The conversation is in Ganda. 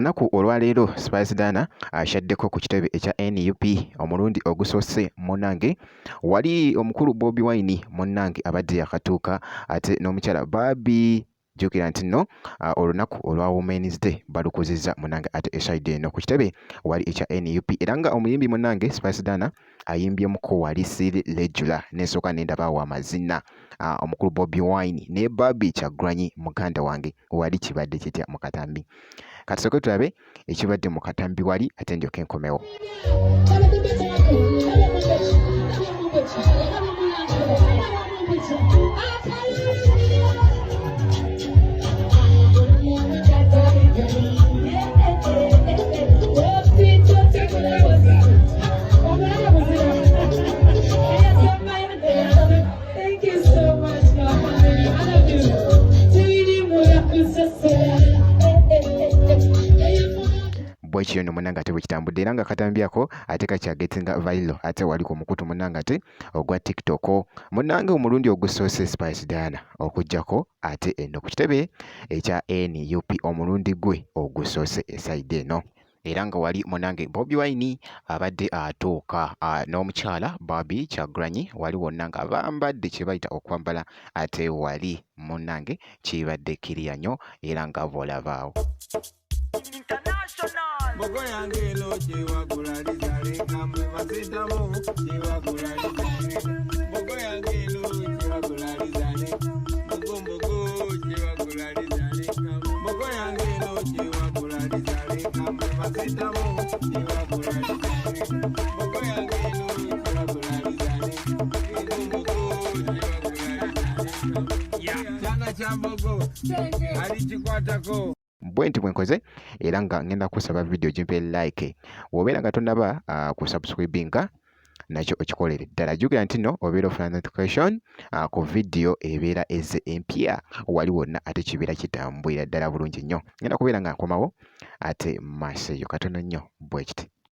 olunaku olwaleero Spice Dana ashaddeko ku kitebe ekya NUP omulundi ogusoose munnange wali omukulu Bobi Wine munnange abadde yakatuuka ate n'omukyala Barbie jjukira nti nno olunaku olwa Women's Day balukuzizza munnange ate eside eno ku kitebe wali ekya NUP era nga omuyimbi munnange Spice Dana ayimbyemukko wali Siri Regular n'esooka n'endabaawo amazina omukulu Bobi Wine ne Barbie Kyagulanyi muganda wange wali kibadde kitya mu katambi kati sooke tulabe ekibadde mu katambi wali ate ndyoke enkomewo. Bwekyo nno munnange ate bwekitambudde era nga katambi ako ate kakyagetinga viral ate wali ku mukutu munnange ate ogwa TikTok munnange omulundi ogusoose Spice Dana okuggyako ate eno ku kitebe ekya NUP omulundi gwe ogusoose eside eno era nga wali munnange Bobi Wine abadde atuuka n'omukyala Barbie Kyagulanyi wali wonna nga bambadde kye bayita okwambala ate wali munnange kibadde kiriya nnyo era nga bw'olabaawo. Bogo yange lo chewagula lizale kamwe masitamo chewagula lizale Bogo yange lo chewagula lizale Bogo chewagula lizale Bogo yange lo chewagula lizale kamwe masitamo chewagula lizale Bogo yange lo chewagula lizale Bogo chewagula lizale Chana cha Bogo alichikwatako bwenti bwenkoze era nga ngenda kusaba video jimpe like wobeera nga tonnaba ku subscribinga nakyo okikolere ddala jjukira nti nno obeera ofuna notification ku video ebeera eze empya wali wonna ate kibeera kitambwira ddala bulungi nnyo ngenda kubeera nga nkomawo ate maaseyo katono nnyo bwekiti.